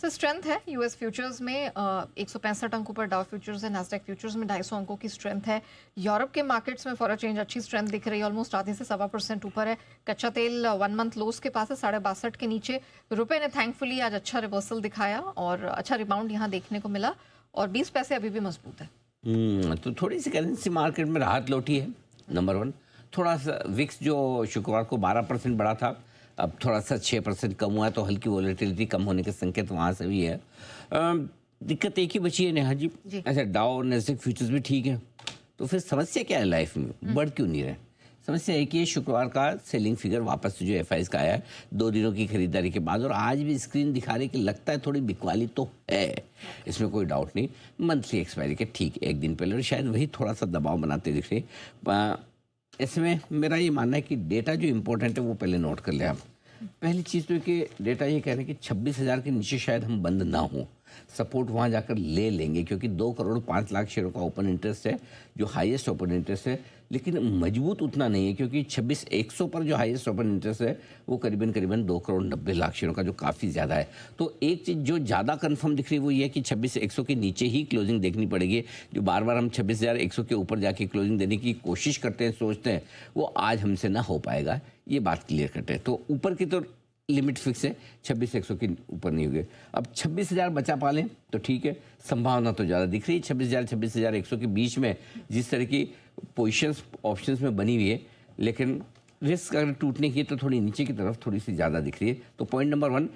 तो स्ट्रेंथ है US futures में 165 अंक ऊपर डाउ फ्यूचर्स है, नास्डैक फ्यूचर्स में 250 अंकों की स्ट्रेंथ है। यूरोप के मार्केट्स में फॉर अ चेंज अच्छी स्ट्रेंथ दिख रही है, ऑलमोस्ट आधे से 1.25% ऊपर है। कच्चा तेल 1 मंथ लोस के पास है 62.5 के नीचे। रुपए ने थैंकफुली आज अच्छा रिवर्सल दिखाया और अच्छा रिबाउंड यहाँ देखने को मिला और 20 पैसे अभी भी मजबूत है। तो थोड़ी सी करेंसी मार्केट में राहत लौटी है, नंबर वन। थोड़ा सा विक्स जो शुक्रवार को 12% बढ़ा था, अब थोड़ा सा 6% कम हुआ है, तो हल्की वॉलेटिलिटी कम होने के संकेत वहाँ से भी है। दिक्कत एक ही बची है नेहा जी। अच्छा, डाउ और नैस्डैक फ्यूचर्स भी ठीक है, तो फिर समस्या क्या है लाइफ में, बढ़ क्यों नहीं रहे? समस्या है कि शुक्रवार का सेलिंग फिगर वापस जो एफआईज का आया है 2 दिनों की खरीदारी के बाद, और आज भी स्क्रीन दिखा रही कि लगता है थोड़ी बिकवाली तो है, इसमें कोई डाउट नहीं। मंथली एक्सपायरी के ठीक एक दिन पहले, और शायद वही थोड़ा सा दबाव बनाते दिख रहे। इसमें मेरा ये मानना है कि डेटा जो इम्पोर्टेंट है वो पहले नोट कर ले आप। पहली चीज़ तो कि डेटा ये कह रहे हैं कि 26,000 के नीचे शायद हम बंद ना हो, सपोर्ट वहाँ जाकर ले लेंगे, क्योंकि 2 करोड़ 5 लाख शेयरों का ओपन इंटरेस्ट है, जो हाईएस्ट ओपन इंटरेस्ट है, लेकिन मजबूत उतना नहीं है, क्योंकि 26,100 पर जो हाईएस्ट ओपन इंटरेस्ट है वो करीबन 2 करोड़ 90 लाख शेयरों का, जो काफ़ी ज़्यादा है। तो एक चीज़ जो ज़्यादा कंफर्म दिख रही है वो ये है कि 26,100 के नीचे ही क्लोजिंग देखनी पड़ेगी। जो बार बार हम 26,100 के ऊपर जाके क्लोजिंग देने की कोशिश करते हैं, सोचते हैं, वो आज हमसे ना हो पाएगा, ये बात क्लियर कट है। तो ऊपर की तो लिमिट फिक्स है, 26,100 के ऊपर नहीं होगी। अब 26,000 बचा पा लें तो ठीक है, संभावना तो ज़्यादा दिख रही है 26,000 26,100 के बीच में, जिस तरह की पोजीशंस ऑप्शंस में बनी हुई है, लेकिन रिस्क अगर टूटने की है तो थोड़ी नीचे की तरफ थोड़ी सी ज़्यादा दिख रही है। तो पॉइंट नंबर 1,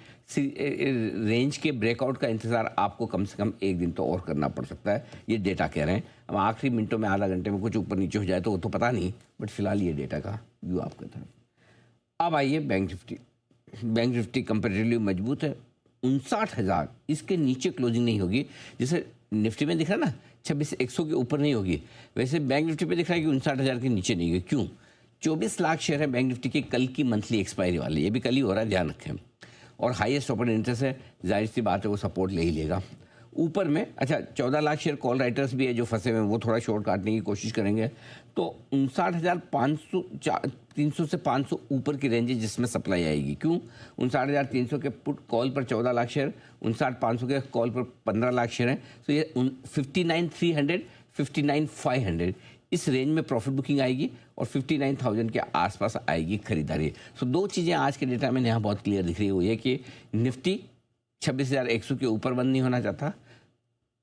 रेंज के ब्रेकआउट का इंतज़ार आपको कम से कम एक दिन तो और करना पड़ सकता है, ये डेटा कह रहे हैं। अब आखिरी मिनटों में आधा घंटे में कुछ ऊपर नीचे हो जाए तो वो तो पता नहीं, बट फिलहाल ये डेटा का व्यू आपकी तरफ। अब आइए bank Nifty. Bank Nifty comparatively मजबूत है, 59,000 इसके नीचे क्लोजिंग नहीं होगी। जैसे निफ्टी में दिख रहा है ना 26,100 के ऊपर नहीं होगी, वैसे बैंक निफ्टी पे दिख रहा है कि 59,000 के नीचे नहीं होगी। क्यों? 24 लाख शेयर है बैंक निफ्टी के कल की मंथली एक्सपायरी वाले, ये भी कल ही हो रहा है, ध्यान रखें। और हाईएस्ट ओपन इंटरेस्ट है, जाहिर सी बात है वो सपोर्ट ले ही लेगा। ऊपर में अच्छा 14 लाख शेयर कॉल राइटर्स भी है जो फंसे हुए हैं, वो थोड़ा शॉर्ट काटने की कोशिश करेंगे। तो 59,500 300 से 500 ऊपर की रेंज है जिसमें सप्लाई आएगी। क्यों? 59,300 के पुट कॉल पर 14 लाख शेयर, 59,500 के कॉल पर 15 लाख शेयर हैं। तो ये 59,300 59,500 इस रेंज में प्रॉफिट बुकिंग आएगी और 59,000 के आसपास आएगी खरीदारी। सो 2 चीज़ें आज के डेटा में यहाँ बहुत क्लियर दिख रही है, वो ये कि निफ्टी 26,100 के ऊपर बंद नहीं होना चाहता,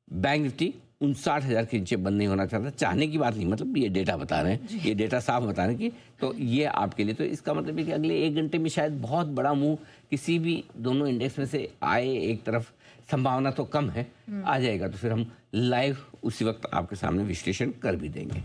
बैंक निफ्टी 59,000 के नीचे बंद नहीं होना चाहता। चाहने की बात नहीं, मतलब ये डेटा बता रहे हैं, ये डेटा साफ बता रहे हैं कि तो ये आपके लिए, तो इसका मतलब है कि अगले 1 घंटे में शायद बहुत बड़ा मूव किसी भी दोनों इंडेक्स में से आए, एक तरफ संभावना तो कम है, आ जाएगा तो फिर हम लाइव उसी वक्त आपके सामने विश्लेषण कर भी देंगे।